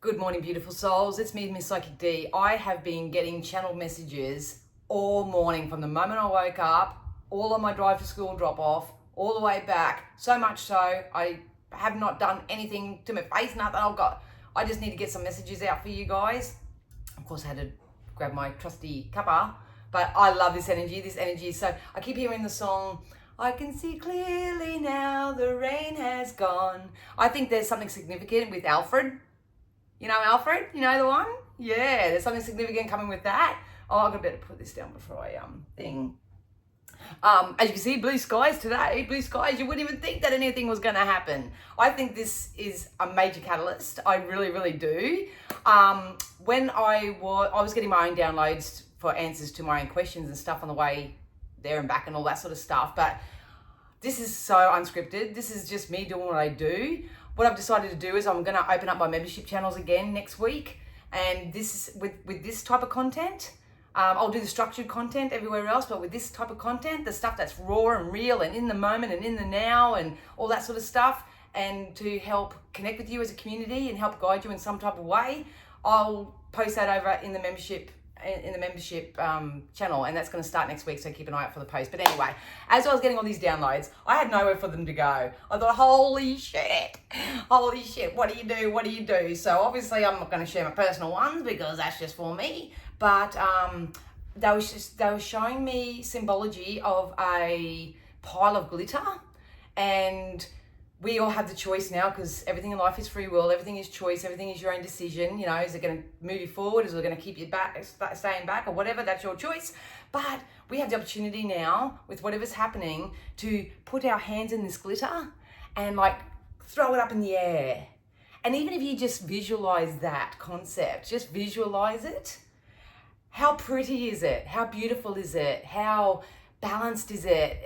Good morning, beautiful souls. It's me, Miss Psychic D. I have been getting channeled messages all morning from the moment I woke up, all on my drive to school drop off, all the way back. So much so, I have not done anything to my face, nothing. I just need to get some messages out for you guys. Of course, I had to grab my trusty cuppa, but I love this energy. This energy is so, I keep hearing the song, I can see clearly now the rain has gone. I think there's something significant with Alfred. You know Alfred? You know the one? Yeah, there's something significant coming with that. Oh, I'm gonna better put this down before I thing. As you can see, blue skies today. Blue skies, you wouldn't even think that anything was gonna happen. I think this is a major catalyst. I really, really do. When I was getting my own downloads for answers to my own questions and stuff on the way there and back and all that sort of stuff, but this is so unscripted. This is just me doing what I do. What I've decided to do is I'm going to open up my membership channels again next week, and this with this type of content. I'll do the structured content everywhere else, but with this type of content, the stuff that's raw and real and in the moment and in the now and all that sort of stuff, and to help connect with you as a community and help guide you in some type of way, I'll post that over in the membership channel, and that's going to start next week, so keep an eye out for the post. But anyway, as I was getting all these downloads, I had nowhere for them to go. I thought, holy shit, what do you do? So obviously I'm not going to share my personal ones because that's just for me, but they were showing me symbology of a pile of glitter, and we all have the choice now, because everything in life is free will, everything is choice, everything is your own decision. You know, is it going to move you forward? Is it going to keep you back, staying back, or whatever? That's your choice. But we have the opportunity now, with whatever's happening, to put our hands in this glitter and like throw it up in the air. And even if you just visualize that concept, just visualize it. How pretty is it? How beautiful is it? How balanced is it?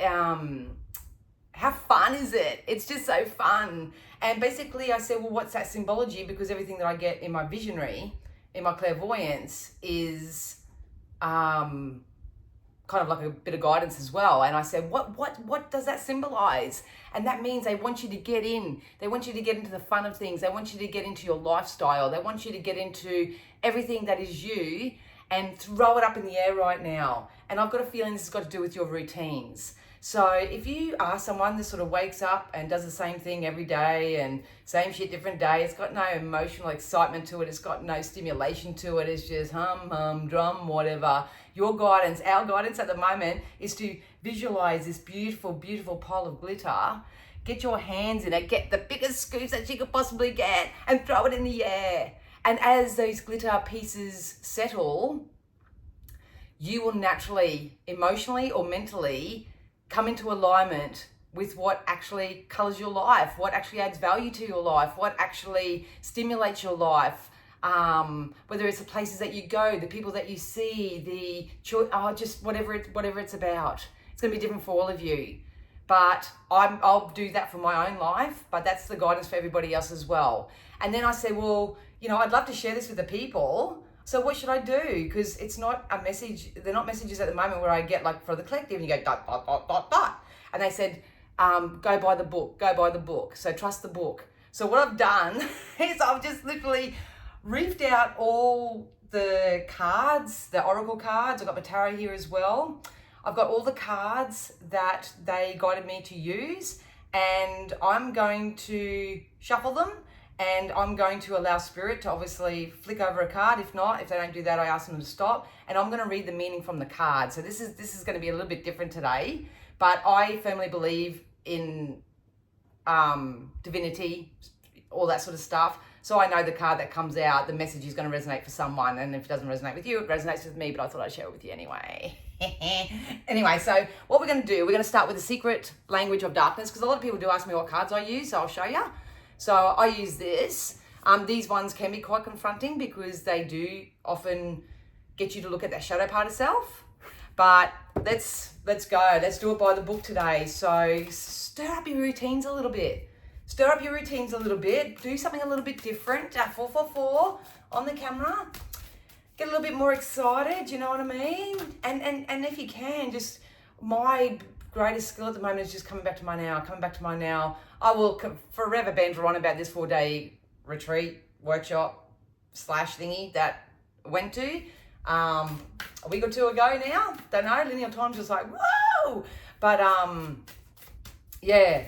How fun is it? It's just so fun. And basically I said, well, what's that symbology? Because everything that I get in my visionary, in my clairvoyance, is kind of like a bit of guidance as well. And I said, what does that symbolize? And that means they want you to get in. They want you to get into the fun of things. They want you to get into your lifestyle. They want you to get into everything that is you and throw it up in the air right now. And I've got a feeling this has got to do with your routines. So if you are someone that sort of wakes up and does the same thing every day and same shit, different day, it's got no emotional excitement to it, it's got no stimulation to it, it's just hum, drum, whatever. Your guidance, our guidance at the moment, is to visualize this beautiful, beautiful pile of glitter, get your hands in it, get the biggest scoops that you could possibly get and throw it in the air. And as those glitter pieces settle, you will naturally, emotionally or mentally, come into alignment with what actually colors your life, what actually adds value to your life, what actually stimulates your life, whether it's the places that you go, the people that you see, just whatever it's about. It's going to be different for all of you. But I'll do that for my own life, but that's the guidance for everybody else as well. And then I say, well, you know, I'd love to share this with the people. So what should I do? Because it's not a message, they're not messages at the moment where I get like for the collective and you go dot, dot, dot, dot, dot. And they said, go buy the book. So trust the book. So what I've done is I've just literally reefed out all the cards, the oracle cards. I've got my tarot here as well. I've got all the cards that they guided me to use, and I'm going to shuffle them. And I'm going to allow spirit to obviously flick over a card. If not, if they don't do that, I ask them to stop. And I'm going to read the meaning from the card. So this is going to be a little bit different today. But I firmly believe in divinity, all that sort of stuff. So I know the card that comes out, the message is going to resonate for someone. And if it doesn't resonate with you, it resonates with me. But I thought I'd share it with you anyway. Anyway, so what we're going to do, we're going to start with the secret language of darkness. Because a lot of people do ask me what cards I use. So I'll show you. So I use this. These ones can be quite confronting because they do often get you to look at that shadow part of self. But let's go. Let's do it by the book today. So stir up your routines a little bit. Do something a little bit different. 444 on the camera. Get a little bit more excited, you know what I mean? And if you can, just my greatest skill at the moment is just coming back to my now. I will forever banter on about this 4-day retreat, workshop, slash thingy that I went to a week or two ago now. Don't know, linear time's just like, whoa! But yeah,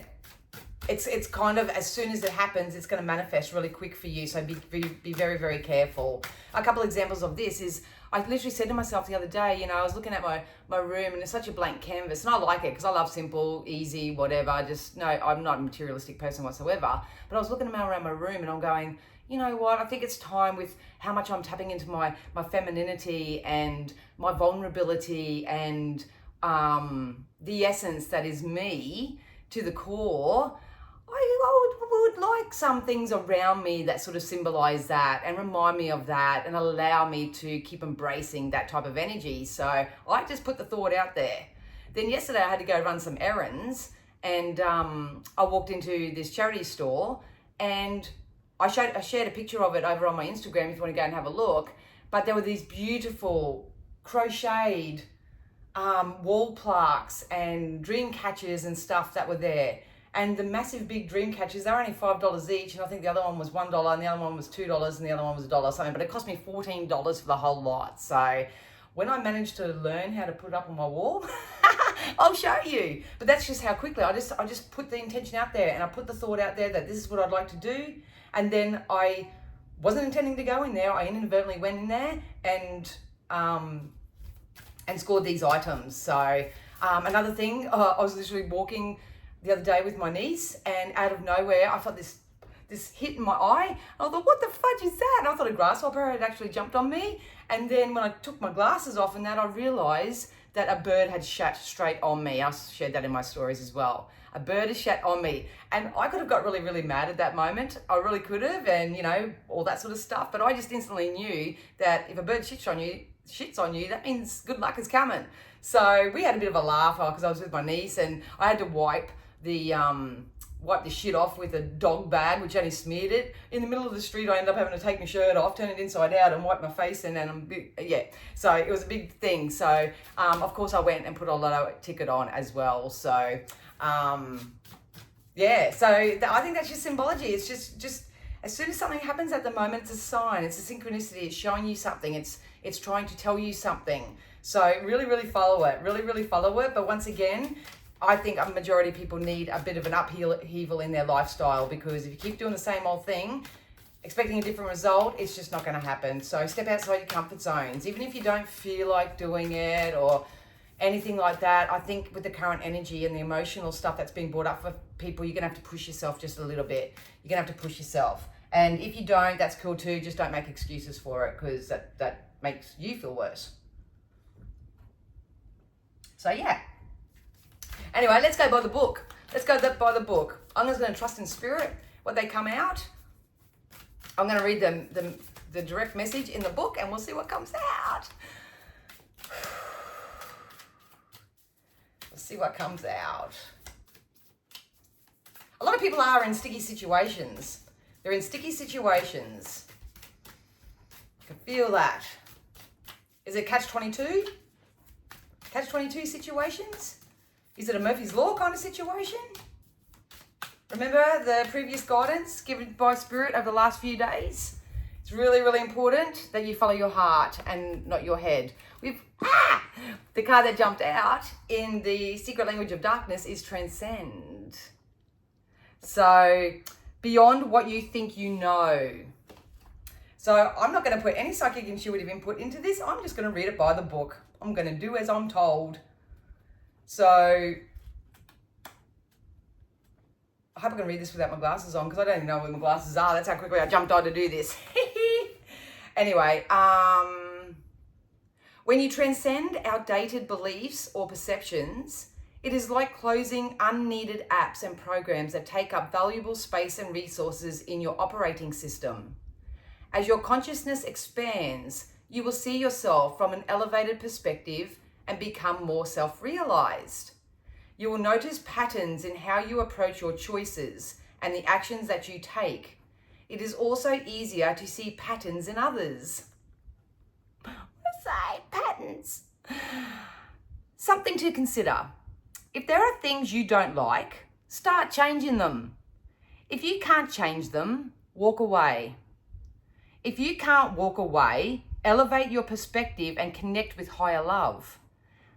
it's kind of, as soon as it happens, it's going to manifest really quick for you. So be very, very careful. A couple examples of this is, I literally said to myself the other day, you know, I was looking at my room and it's such a blank canvas, and I like it because I love simple, easy, whatever. I'm not a materialistic person whatsoever. But I was looking around my room and I'm going, you know what, I think it's time, with how much I'm tapping into my femininity and my vulnerability and the essence that is me to the core. I would like some things around me that sort of symbolize that and remind me of that and allow me to keep embracing that type of energy. So I just put the thought out there. Then yesterday I had to go run some errands, and I walked into this charity store, and I shared a picture of it over on my Instagram if you want to go and have a look. But there were these beautiful crocheted wall plaques and dream catchers and stuff that were there. And the massive big dream catchers, they were only $5 each, and I think the other one was $1 and the other one was $2 and the other one was $1 something, but it cost me $14 for the whole lot. So when I managed to learn how to put it up on my wall, I'll show you. But that's just how quickly I just put the intention out there, and I put the thought out there that this is what I'd like to do. And then I wasn't intending to go in there. I inadvertently went in there and scored these items. So another thing, I was literally walking the other day with my niece, and out of nowhere I felt this hit in my eye, and I thought, what the fudge is that? And I thought a grasshopper had actually jumped on me. And then when I took my glasses off and that, I realized that a bird had shat straight on me. I shared that in my stories as well. A bird has shat on me, and I could have got really, really mad at that moment. I really could have, and you know, all that sort of stuff. But I just instantly knew that if a bird shits on you, that means good luck is coming. So we had a bit of a laugh because I was with my niece, and I had to wipe the shit off with a dog bag, which only smeared it. In the middle of the street, I ended up having to take my shirt off, turn it inside out, and wipe my face in, so it was a big thing. So of course I went and put a lotto ticket on as well. So I think that's just symbology. It's just as soon as something happens at the moment, it's a sign, it's a synchronicity, it's showing you something, it's trying to tell you something. So really, really follow it, but once again, I think a majority of people need a bit of an upheaval in their lifestyle, because if you keep doing the same old thing, expecting a different result, it's just not going to happen. So step outside your comfort zones. Even if you don't feel like doing it or anything like that, I think with the current energy and the emotional stuff that's being brought up for people, you're going to have to push yourself just a little bit. You're going to have to push yourself. And if you don't, that's cool too. Just don't make excuses for it, because that makes you feel worse. So yeah. Anyway, let's go by the book. By the book. I'm just going to trust in spirit, what they come out. I'm going to read the direct message in the book, and we'll see what comes out. Let's see what comes out. A lot of people are in sticky situations. They're in sticky situations. I can feel that. Is it catch-22? Catch-22 situations? Is it a Murphy's Law kind of situation? Remember the previous guidance given by Spirit over the last few days? It's really, really important that you follow your heart and not your head. The card that jumped out in the secret language of darkness is transcend. So beyond what you think you know. So I'm not going to put any psychic intuitive input into this. I'm just going to read it by the book. I'm going to do as I'm told. So I hope I can read this without my glasses on, because I don't even know where my glasses are. That's how quickly I jumped on to do this. Anyway, when you transcend outdated beliefs or perceptions, it is like closing unneeded apps and programs that take up valuable space and resources in your operating system. As your consciousness expands, you will see yourself from an elevated perspective and become more self-realized. You will notice patterns in how you approach your choices and the actions that you take. It is also easier to see patterns in others. Patterns. Something to consider. If there are things you don't like, start changing them. If you can't change them, walk away. If you can't walk away, elevate your perspective and connect with higher love.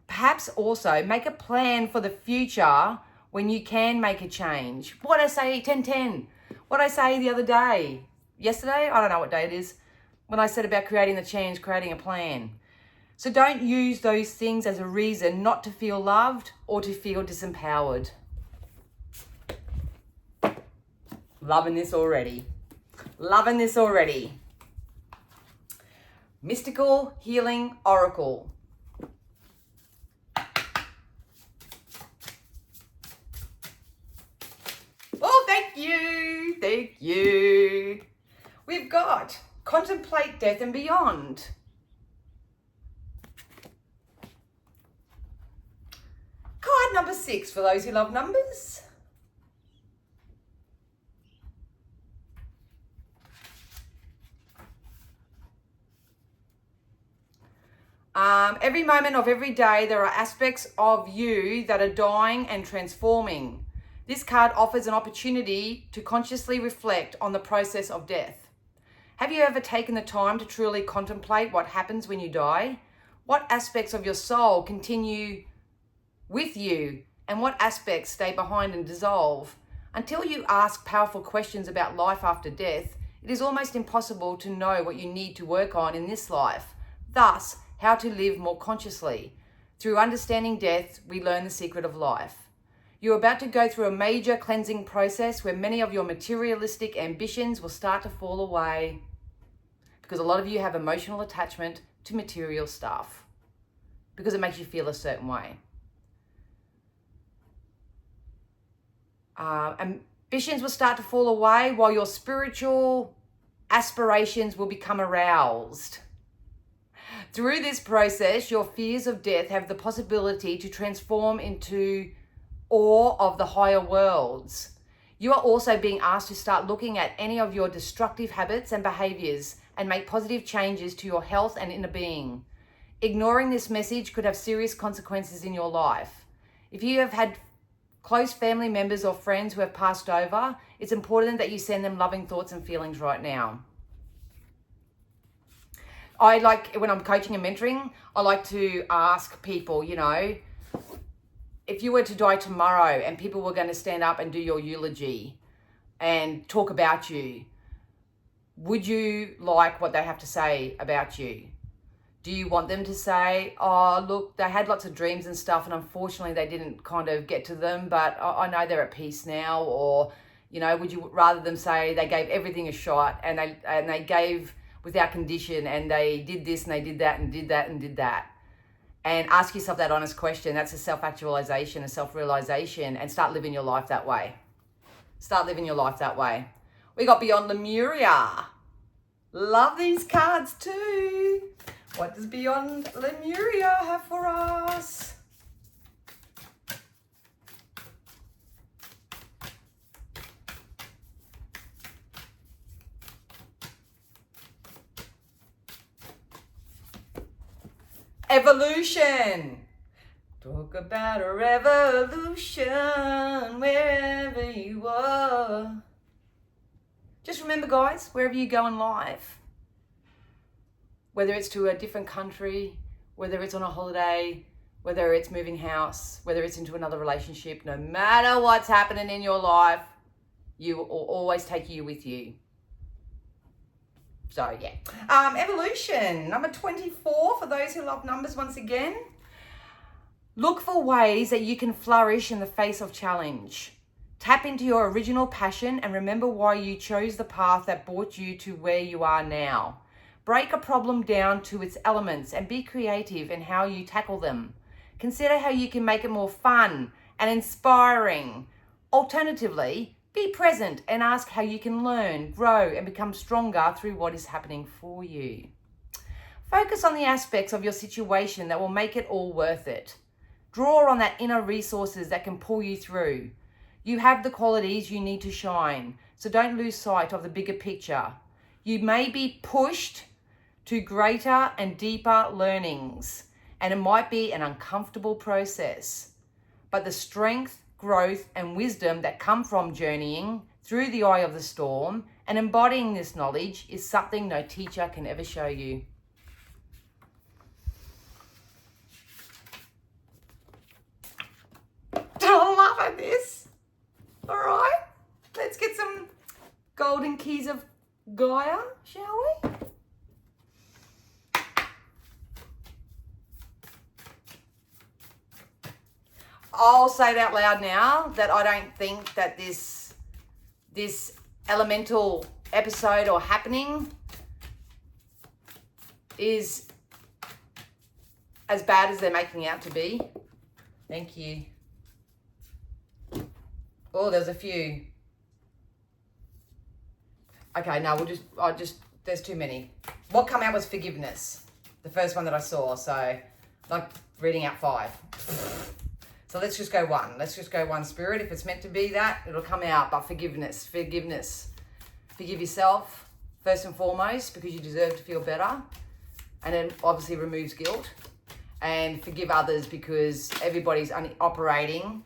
Perhaps also make a plan for the future when you can make a change. What I say, 10-10. What I say the other day, yesterday, I don't know what day it is, when I said about creating the change, creating a plan. So don't use those things as a reason not to feel loved or to feel disempowered. Loving this already. Loving this already. Mystical Healing Oracle. Oh, thank you. Thank you. We've got Contemplate Death and Beyond. Card number 6 for those who love numbers. Every moment of every day, there are aspects of you that are dying and transforming. This card offers an opportunity to consciously reflect on the process of death. Have you ever taken the time to truly contemplate what happens when you die? What aspects of your soul continue with you and what aspects stay behind and dissolve? Until you ask powerful questions about life after death, it is almost impossible to know what you need to work on in this life. Thus, how to live more consciously. Through understanding death, we learn the secret of life. You're about to go through a major cleansing process where many of your materialistic ambitions will start to fall away because a lot of you have emotional attachment to material stuff because it makes you feel a certain way. Ambitions will start to fall away while your spiritual aspirations will become aroused. Through this process, your fears of death have the possibility to transform into awe of the higher worlds. You are also being asked to start looking at any of your destructive habits and behaviors and make positive changes to your health and inner being. Ignoring this message could have serious consequences in your life. If you have had close family members or friends who have passed over, it's important that you send them loving thoughts and feelings right now. I like, when I'm coaching and mentoring, I like to ask people, if you were to die tomorrow and people were going to stand up and do your eulogy and talk about you, would you like what they have to say about you? Do you want them to say, oh, look, they had lots of dreams and stuff and unfortunately they didn't kind of get to them, but I know they're at peace now? Or, would you rather them say they gave everything a shot and they gave without condition and they did this and they did that and did that and did that? And ask yourself that honest question. That's a self-actualization, a self-realization, and start living your life that way. Start living your life that way. We got Beyond Lemuria. Love these cards too. What does Beyond Lemuria have for us? Evolution. Talk about a revolution wherever you are. Just remember, guys, wherever you go in life, whether it's to a different country, whether it's on a holiday, whether it's moving house, whether it's into another relationship, no matter what's happening in your life, you will always take you with you. So, yeah. Evolution, number 24, for those who love numbers once again. Look for ways that you can flourish in the face of challenge. Tap into your original passion and remember why you chose the path that brought you to where you are now. Break a problem down to its elements and be creative in how you tackle them. Consider how you can make it more fun and inspiring. Alternatively, be present and ask how you can learn, grow, and become stronger through what is happening for you. Focus on the aspects of your situation that will make it all worth it. Draw on that inner resources that can pull you through. You have the qualities you need to shine, so don't lose sight of the bigger picture. You may be pushed to greater and deeper learnings, and it might be an uncomfortable process. But the strength, growth, and wisdom that come from journeying through the eye of the storm And embodying this knowledge is something no teacher can ever show you. I'm loving this. All right, let's get some golden keys of Gaia, shall we? I'll say it out loud now that I don't think that this elemental episode or happening is as bad as they're making it out to be. Thank you. Oh, there's a few. Okay, no, there's too many. What come out was forgiveness. The first one that I saw, so like reading out 5. So let's just go 1. Let's just go 1 spirit. If it's meant to be that, it'll come out. But forgiveness. Forgive yourself, first and foremost, because you deserve to feel better. And then obviously removes guilt. And forgive others because everybody's operating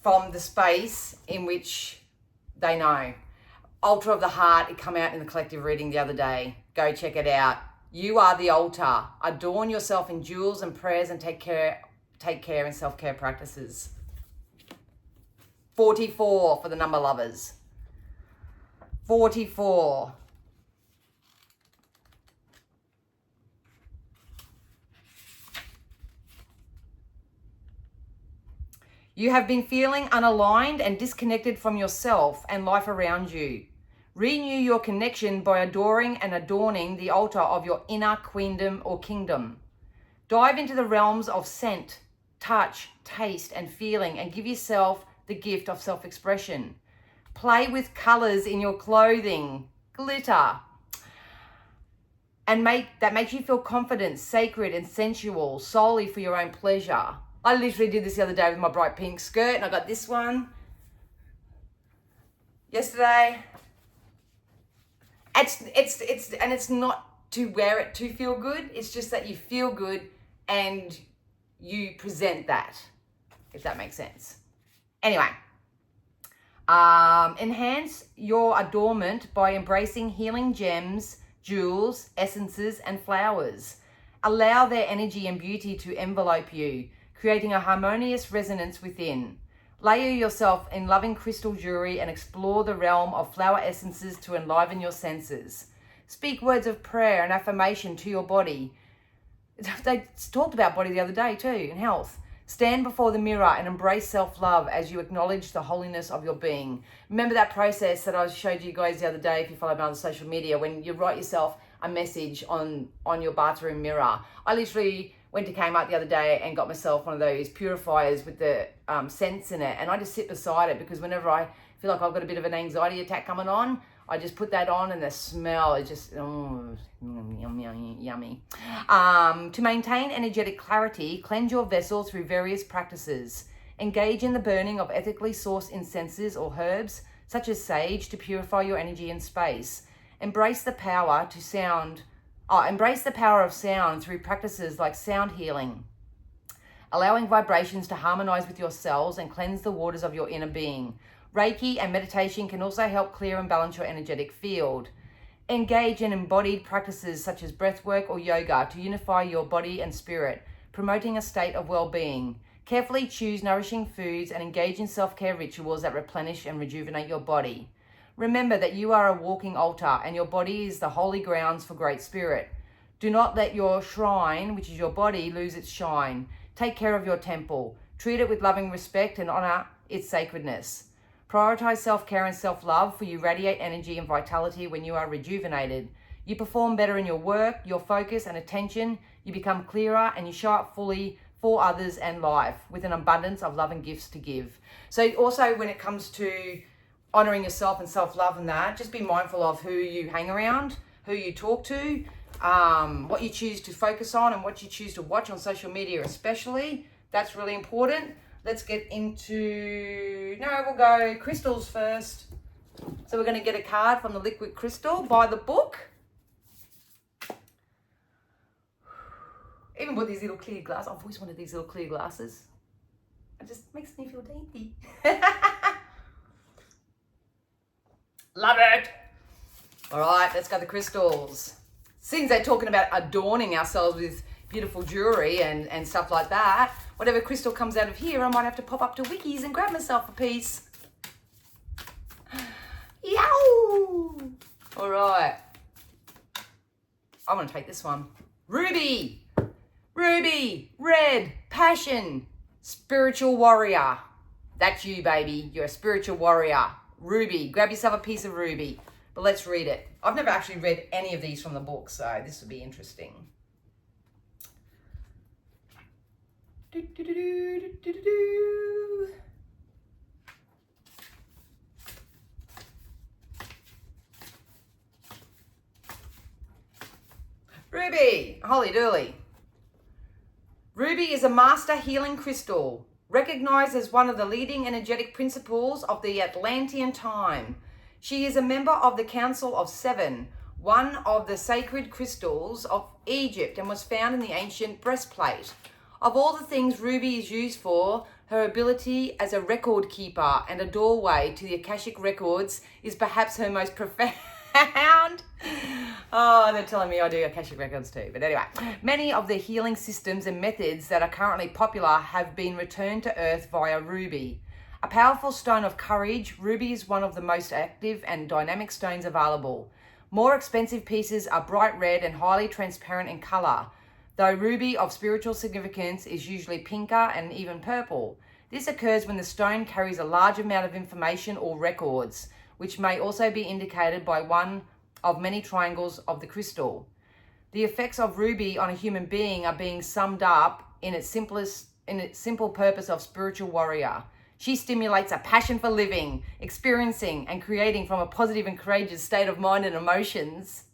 from the space in which they know. Altar of the heart, it came out in the collective reading the other day. Go check it out. You are the altar. Adorn yourself in jewels and prayers and take care in self-care practices. 44 for the number lovers. 44. You have been feeling unaligned and disconnected from yourself and life around you. Renew your connection by adoring and adorning the altar of your inner queendom or kingdom. Dive into the realms of scent, touch, taste, and feeling, and give yourself the gift of self-expression. Play with colors in your clothing, glitter, and that makes you feel confident, sacred, and sensual solely for your own pleasure. I literally did this the other day with my bright pink skirt, and I got this one yesterday. It's not to wear it to feel good. It's just that you feel good and you present that, if that makes sense. Anyway, enhance your adornment by embracing healing gems, jewels, essences, and flowers. Allow their energy and beauty to envelope you, creating a harmonious resonance within. Layer yourself in loving crystal jewelry and explore the realm of flower essences to enliven your senses. Speak words of prayer and affirmation to your body. They talked about body the other day too, and health. Stand before the mirror and embrace self-love as you acknowledge the holiness of your being. Remember that process that I showed you guys the other day, if you follow me on social media, when you write yourself a message on your bathroom mirror. I literally went to Kmart the other day and got myself one of those purifiers with the scents in it, and I just sit beside it because whenever I feel like I've got a bit of an anxiety attack coming on, I just put that on, and the smell is just yummy. To maintain energetic clarity, cleanse your vessel through various practices. Engage in the burning of ethically sourced incenses or herbs, such as sage, to purify your energy and space. Embrace the power of sound through practices like sound healing, allowing vibrations to harmonize with your cells and cleanse the waters of your inner being. Reiki and meditation can also help clear and balance your energetic field. Engage in embodied practices such as breathwork or yoga to unify your body and spirit, promoting a state of well-being. Carefully choose nourishing foods and engage in self-care rituals that replenish and rejuvenate your body. Remember that you are a walking altar and your body is the holy grounds for Great Spirit. Do not let your shrine, which is your body, lose its shine. Take care of your temple. Treat it with loving respect and honor its sacredness. Prioritize self-care and self-love, for you radiate energy and vitality when you are rejuvenated. You perform better in your work, your focus and attention. You become clearer and you show up fully for others and life with an abundance of love and gifts to give. So also when it comes to honoring yourself and self-love and that, just be mindful of who you hang around, who you talk to, what you choose to focus on and what you choose to watch on social media especially. That's really important. Let's get into, we'll go crystals first. So we're going to get a card from the Liquid Crystal by the book. Even with these little clear glasses. I've always wanted these little clear glasses. It just makes me feel dainty. Love it. All right, let's go to the crystals. Since they're talking about adorning ourselves with beautiful jewelry and stuff like that, whatever crystal comes out of here, I might have to pop up to Wicky's and grab myself a piece. Yow! All right. I'm going to take this one. Ruby. Ruby. Red. Passion. Spiritual warrior. That's you, baby. You're a spiritual warrior. Ruby. Grab yourself a piece of ruby. But let's read it. I've never actually read any of these from the book, so this will be interesting. Ruby, holy dooly. Ruby is a master healing crystal, recognized as one of the leading energetic principles of the Atlantean time. She is a member of the Council of Seven, one of the sacred crystals of Egypt, and was found in the ancient breastplate. Of all the things Ruby is used for, her ability as a record keeper and a doorway to the Akashic records is perhaps her most profound. Oh, they're telling me I do Akashic records too. But anyway, many of the healing systems and methods that are currently popular have been returned to Earth via Ruby. A powerful stone of courage, Ruby is one of the most active and dynamic stones available. More expensive pieces are bright red and highly transparent in color, though Ruby of spiritual significance is usually pinker and even purple. This occurs when the stone carries a large amount of information or records, which may also be indicated by one of many triangles of the crystal. The effects of ruby on a human being are being summed up in its simple purpose of spiritual warrior. She stimulates a passion for living, experiencing, and creating from a positive and courageous state of mind and emotions.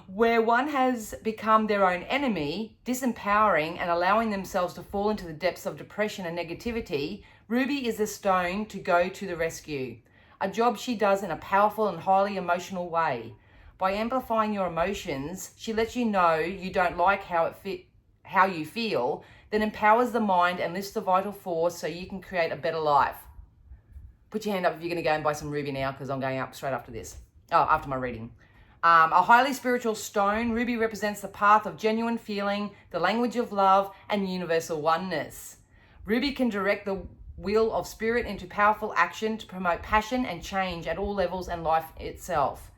Where one has become their own enemy, disempowering and allowing themselves to fall into the depths of depression and negativity, Ruby is the stone to go to the rescue. A job she does in a powerful and highly emotional way. By amplifying your emotions, she lets you know you don't like how you feel, then empowers the mind and lifts the vital force so you can create a better life. Put your hand up if you're going to go and buy some ruby now, because I'm going up straight after this. After my reading. A highly spiritual stone, ruby represents the path of genuine feeling, the language of love, and universal oneness. Ruby can direct the wheel of spirit into powerful action to promote passion and change at all levels and life itself.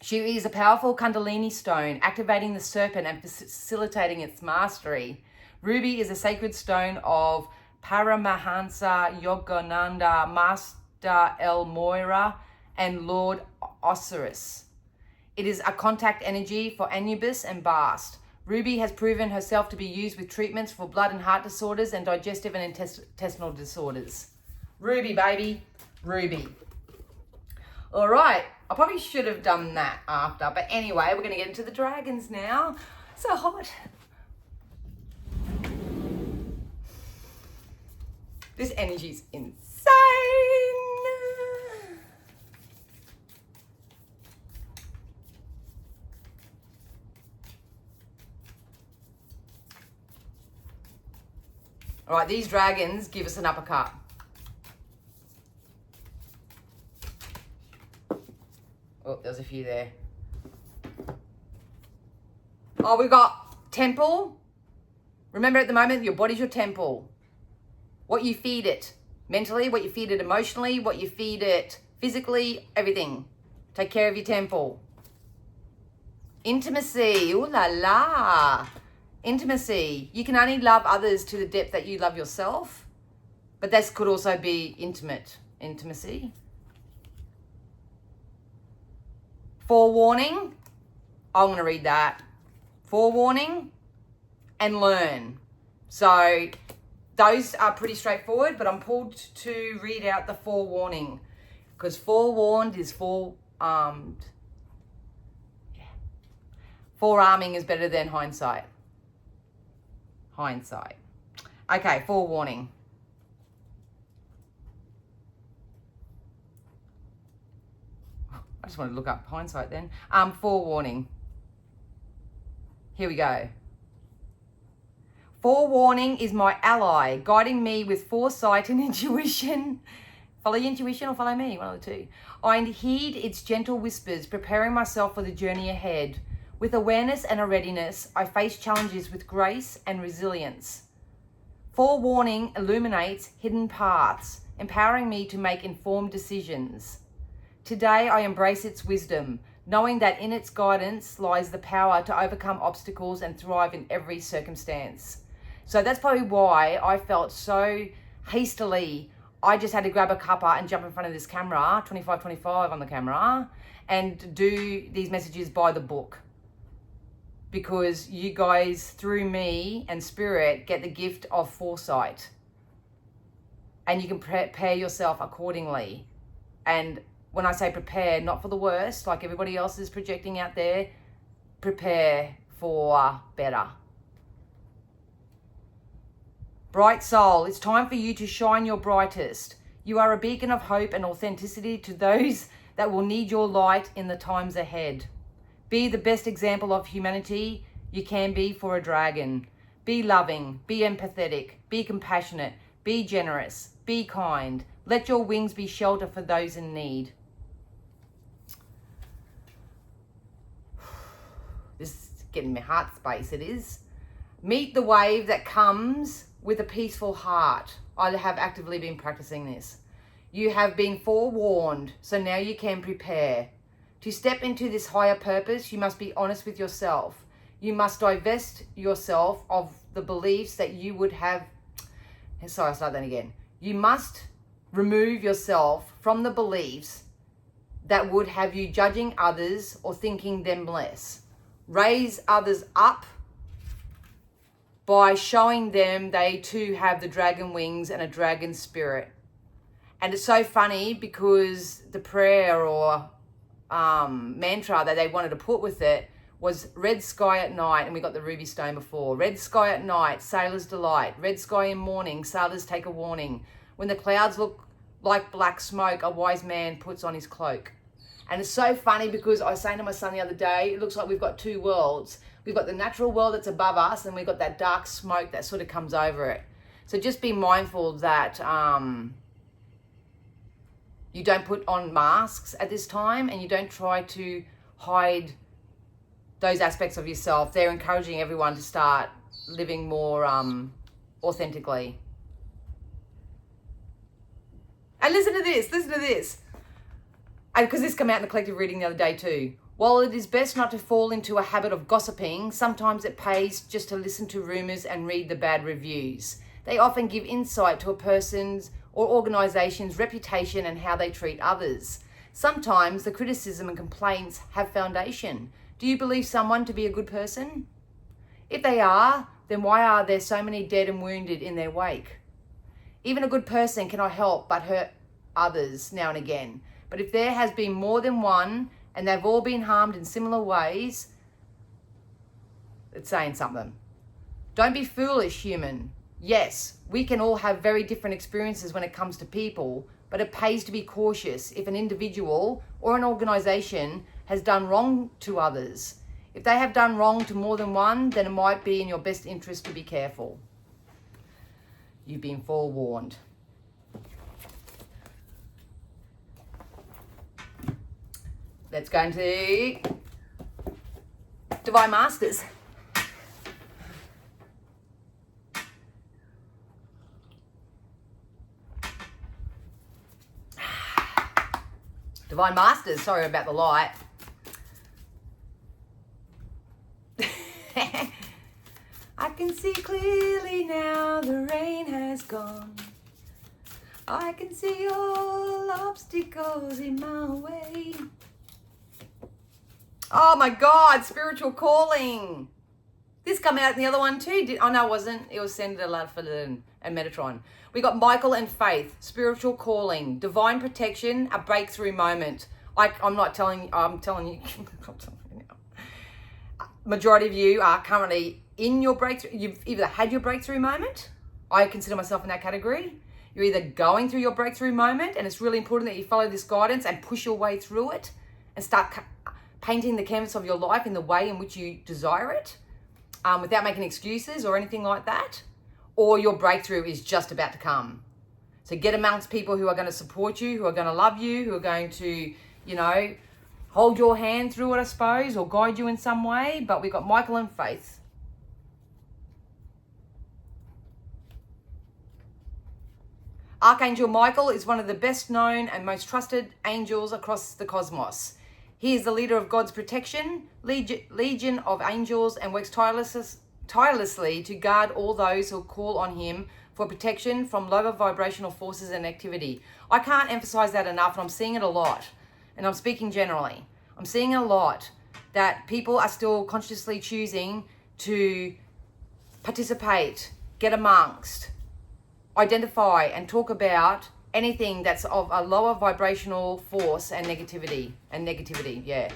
She is a powerful Kundalini stone, activating the serpent and facilitating its mastery. Ruby is a sacred stone of Paramahansa Yogananda, Master El Moira, and Lord Osiris. It is a contact energy for Anubis and Bast. Ruby has proven herself to be used with treatments for blood and heart disorders and digestive and intestinal disorders. Ruby, baby. Ruby. All right. I probably should have done that after. But anyway, we're going to get into the dragons now. So hot. This energy's insane. All right, these dragons give us an uppercut. Oh, there's a few there. Oh, we got temple. Remember, at the moment, your body's your temple. What you feed it mentally, what you feed it emotionally, what you feed it physically, everything. Take care of your temple. Intimacy. Ooh la la. Intimacy. You can only love others to the depth that you love yourself. But this could also be intimacy. Forewarning. I'm going to read that. Forewarning and learn. So those are pretty straightforward, but I'm pulled to read out the forewarning, because forewarned is forearmed. Yeah. Forearming is better than hindsight. Okay, forewarning. I just wanted to look up hindsight then. Forewarning. Here we go. Forewarning is my ally, guiding me with foresight and intuition Follow your intuition or follow me, one of the two. I heed its gentle whispers, preparing myself for the journey ahead. With awareness and a readiness, I face challenges with grace and resilience. Forewarning illuminates hidden paths, empowering me to make informed decisions. Today, I embrace its wisdom, knowing that in its guidance lies the power to overcome obstacles and thrive in every circumstance. So that's probably why I felt so hastily. I just had to grab a cuppa and jump in front of this camera, 25 on the camera, and do these messages by the book. Because you guys, through me and spirit, get the gift of foresight. And you can prepare yourself accordingly. And when I say prepare, not for the worst, like everybody else is projecting out there, prepare for better. Bright soul, it's time for you to shine your brightest. You are a beacon of hope and authenticity to those that will need your light in the times ahead. Be the best example of humanity you can be for a dragon. Be loving, be empathetic, be compassionate, be generous, be kind. Let your wings be shelter for those in need. This is getting my heart space, it is. Meet the wave that comes with a peaceful heart. I have actively been practicing this. You have been forewarned, so now you can prepare. To step into this higher purpose, you must be honest with yourself. You must divest yourself of the beliefs that you would have. Sorry, I'll start that again. You must remove yourself from the beliefs that would have you judging others or thinking them less. Raise others up by showing them they too have the dragon wings and a dragon spirit. And it's so funny because the prayer or mantra that they wanted to put with it was red sky at night, and we got the ruby stone before. Red sky at night, sailors delight. Red sky in morning, sailors take a warning. When the clouds look like black smoke, a wise man puts on his cloak. And it's so funny because I was saying to my son the other day, it looks like we've got two worlds. We've got the natural world that's above us, and we've got that dark smoke that sort of comes over it. So just be mindful that you don't put on masks at this time, and you don't try to hide those aspects of yourself. They're encouraging everyone to start living more authentically. And listen to this. Because this came out in the collective reading the other day too. While it is best not to fall into a habit of gossiping, sometimes it pays just to listen to rumors and read the bad reviews. They often give insight to a person's or organization's reputation and how they treat others. Sometimes the criticism and complaints have foundation. Do you believe someone to be a good person? If they are, then why are there so many dead and wounded in their wake? Even a good person cannot help but hurt others now and again. But if there has been more than one and they've all been harmed in similar ways, it's saying something. Don't be foolish, human. Yes, we can all have very different experiences when it comes to people, but it pays to be cautious if an individual or an organization has done wrong to others. If they have done wrong to more than one, then it might be in your best interest to be careful. You've been forewarned. Let's go into Divine Masters. Divine Masters, sorry about the light. I can see clearly now the rain has gone. I can see all obstacles in my way. Oh my God, spiritual calling. This come out in the other one too. Oh no, it wasn't. It was Sender, Ladford and Metatron. We got Michael and Faith, spiritual calling, divine protection, a breakthrough moment. I'm not telling you, I'm telling you now. Majority of you are currently in your breakthrough. You've either had your breakthrough moment. I consider myself in that category. You're either going through your breakthrough moment, and it's really important that you follow this guidance and push your way through it and start painting the canvas of your life in the way in which you desire it, without making excuses or anything like that. Or your breakthrough is just about to come. So get amongst people who are going to support you, who are going to love you, who are going to, hold your hand through it, I suppose, or guide you in some way. But we've got Michael and Faith. Archangel Michael is one of the best known and most trusted angels across the cosmos. He is the leader of God's protection, legion of angels, and works tirelessly to guard all those who call on him for protection from lower vibrational forces and activity. I can't emphasize that enough, and I'm seeing it a lot. And I'm speaking generally. I'm seeing a lot that people are still consciously choosing to participate, get amongst, identify and talk about anything that's of a lower vibrational force and negativity. The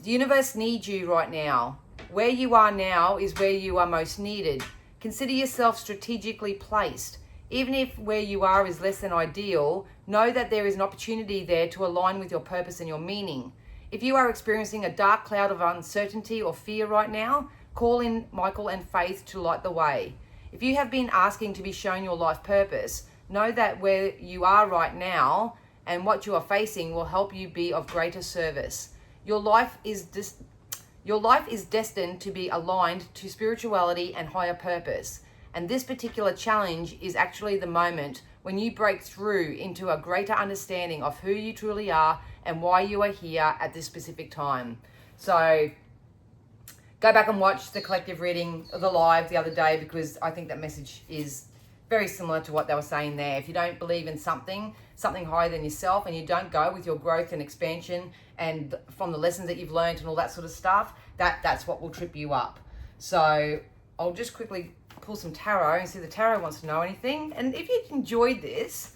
universe needs you right now. Where you are now is where you are most needed. Consider yourself strategically placed. Even if where you are is less than ideal, know that there is an opportunity there to align with your purpose and your meaning. If you are experiencing a dark cloud of uncertainty or fear right now, call in Michael and Faith to light the way. If you have been asking to be shown your life purpose, know that where you are right now and what you are facing will help you be of greater service. Your life is destined to be aligned to spirituality and higher purpose. And this particular challenge is actually the moment when you break through into a greater understanding of who you truly are and why you are here at this specific time. So go back and watch the collective reading of the live the other day, because I think that message is very similar to what they were saying there. If you don't believe in something higher than yourself, and you don't go with your growth and expansion and from the lessons that you've learned and all that sort of stuff, that's what will trip you up. So I'll just quickly pull some tarot and see if the tarot wants to know anything. And if you enjoyed this,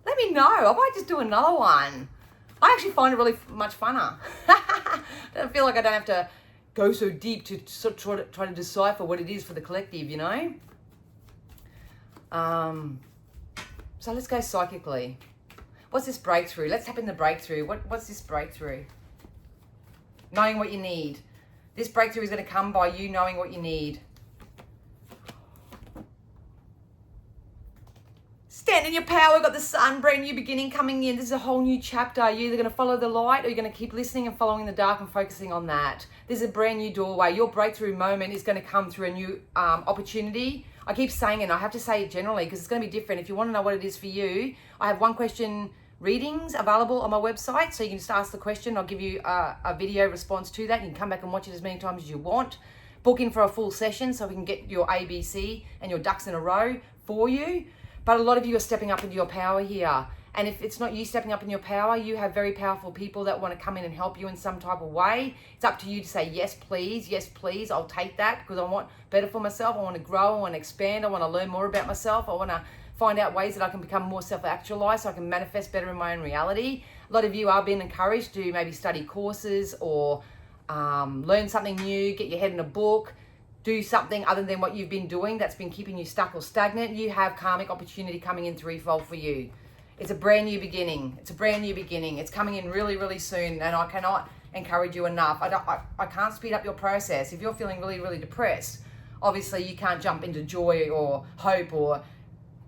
let me know. I might just do another one. I actually find it really much funner. I don't feel like I don't have to go so deep to sort of try to decipher what it is for the collective, So let's go psychically. What's this breakthrough? Let's tap in the breakthrough. What's this breakthrough? Knowing what you need. This breakthrough is going to come by you knowing what you need. Stand in your power. We've got the sun, brand new beginning coming in. This is a whole new chapter. You're either going to follow the light, or you're going to keep listening and following the dark and focusing on that. This is a brand new doorway. Your breakthrough moment is going to come through a new opportunity. I keep saying it, and I have to say it generally because it's going to be different. If you want to know what it is for you, I have 1-question readings available on my website. So you can just ask the question. I'll give you a video response to that. You can come back and watch it as many times as you want. Book in for a full session so we can get your ABC and your ducks in a row for you. But a lot of you are stepping up into your power here. And if it's not you stepping up in your power, you have very powerful people that want to come in and help you in some type of way. It's up to you to say, yes, please, I'll take that, because I want better for myself. I want to grow, I want to expand, I want to learn more about myself. I want to find out ways that I can become more self-actualized so I can manifest better in my own reality. A lot of you are being encouraged to maybe study courses or learn something new, get your head in a book, do something other than what you've been doing that's been keeping you stuck or stagnant. You have karmic opportunity coming in threefold for you. It's a brand new beginning. It's coming in really, really soon, and I cannot encourage you enough. I can't speed up your process. If you're feeling really, really depressed, obviously you can't jump into joy or hope or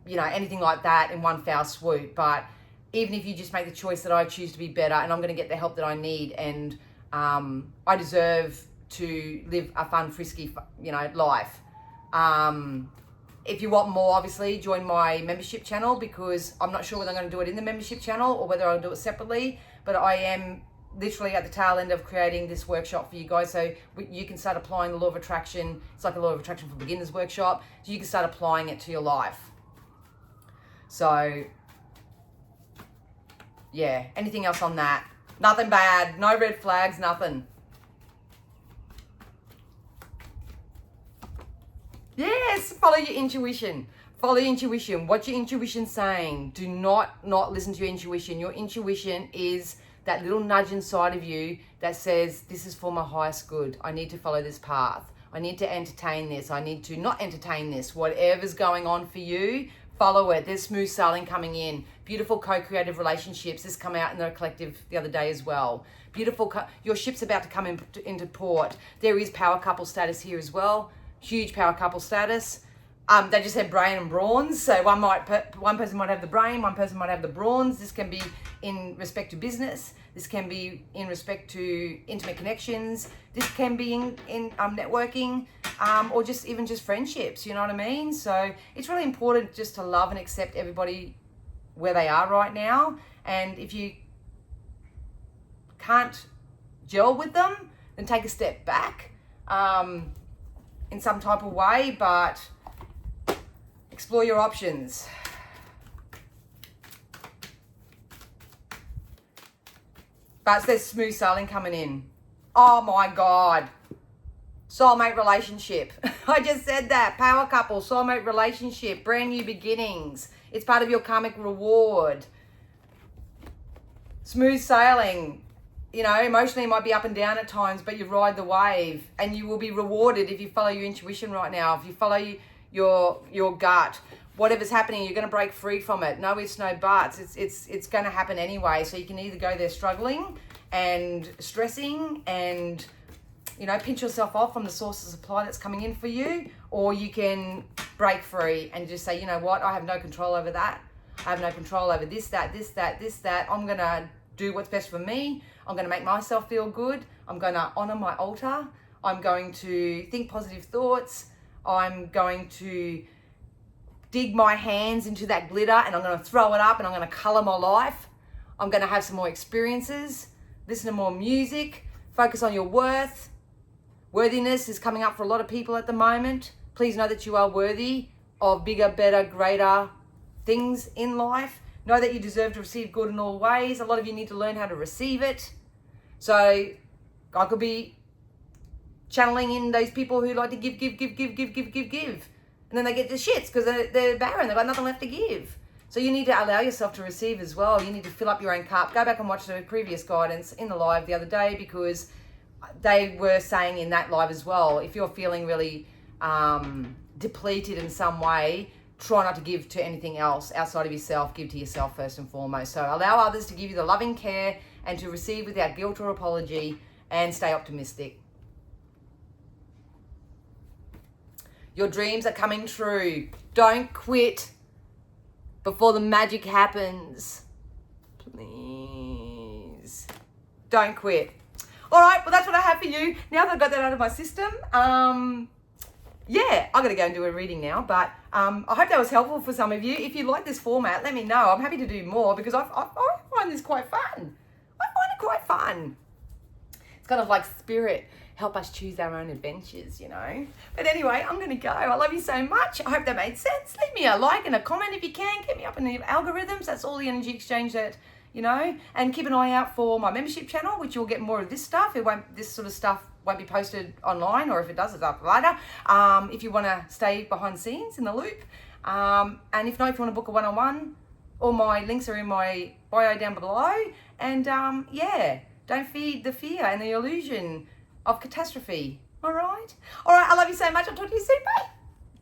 anything like that in one foul swoop. But even if you just make the choice that I choose to be better, and I'm going to get the help that I need, and I deserve to live a fun, frisky, life. If you want more, obviously, join my membership channel, because I'm not sure whether I'm going to do it in the membership channel or whether I'll do it separately. But I am literally at the tail end of creating this workshop for you guys, so you can start applying the law of attraction. It's like a law of attraction for beginners workshop, so you can start applying it to your life. So, yeah, anything else on that? Nothing bad, no red flags, nothing. Yes, follow your intuition. Follow your intuition. What's your intuition saying? Do not listen to your intuition. Your intuition is that little nudge inside of you that says, this is for my highest good. I need to follow this path. I need to entertain this. I need to not entertain this. Whatever's going on for you, follow it. There's smooth sailing coming in. Beautiful co-creative relationships. This come out in the collective the other day as well. Beautiful, your ship's about to come into port. There is power couple status here as well. Huge power couple status. They just said brain and brawns. So one person might have the brain, one person might have the brawns. This can be in respect to business. This can be in respect to intimate connections. This can be in networking, or just even just friendships. You know what I mean? So it's really important just to love and accept everybody where they are right now. And if you can't gel with them, then take a step back in some type of way, but explore your options. But there's smooth sailing coming in. Oh my God. Soulmate relationship. I just said that. Power couple, soulmate relationship, brand new beginnings. It's part of your karmic reward. Smooth sailing. You know, emotionally it might be up and down at times, but you ride the wave, and you will be rewarded if you follow your intuition right now. If you follow your gut, whatever's happening, you're going to break free from it. No ifs, no buts. It's going to happen anyway. So you can either go there struggling and stressing and, you know, pinch yourself off from the source of supply that's coming in for you, or you can break free and just say, you know what, I have no control over that. I have no control over this, that. I'm going to do what's best for me. I'm going to make myself feel good. I'm going to honor my altar. I'm going to think positive thoughts. I'm going to dig my hands into that glitter, and I'm going to throw it up, and I'm going to color my life. I'm going to have some more experiences, listen to more music, focus on your worth. Worthiness is coming up for a lot of people at the moment. Please know that you are worthy of bigger, better, greater things in life. Know that you deserve to receive good in all ways. A lot of you need to learn how to receive it. So I could be channeling in those people who like to give. And then they get the shits because they're barren. They've got nothing left to give. So you need to allow yourself to receive as well. You need to fill up your own cup. Go back and watch the previous guidance in the live the other day, because they were saying in that live as well, if you're feeling really depleted in some way, try not to give to anything else outside of yourself. Give to yourself first and foremost. So allow others to give you the loving care and to receive without guilt or apology, and stay optimistic. Your dreams are coming true. Don't quit before the magic happens. Please. Don't quit. All right, well, that's what I have for you. Now that I've got that out of my system, yeah, I'm going to go and do a reading now. But I hope that was helpful for some of you. If you like this format, let me know. I'm happy to do more, because I find this quite fun. I find it quite fun. It's kind of like spirit. Help us choose our own adventures, you know. But anyway, I'm going to go. I love you so much. I hope that made sense. Leave me a like and a comment if you can. Get me up in the algorithms. That's all the energy exchange that, you know. And keep an eye out for my membership channel, which you'll get more of this stuff. This sort of stuff won't be posted online, or if it does, it's up later. If you want to stay behind the scenes in the loop. And if not, if you want to book a one-on-one, all my links are in my bio down below. And yeah, don't feed the fear and the illusion of catastrophe. All right? I love you so much. I'll talk to you soon. Bye.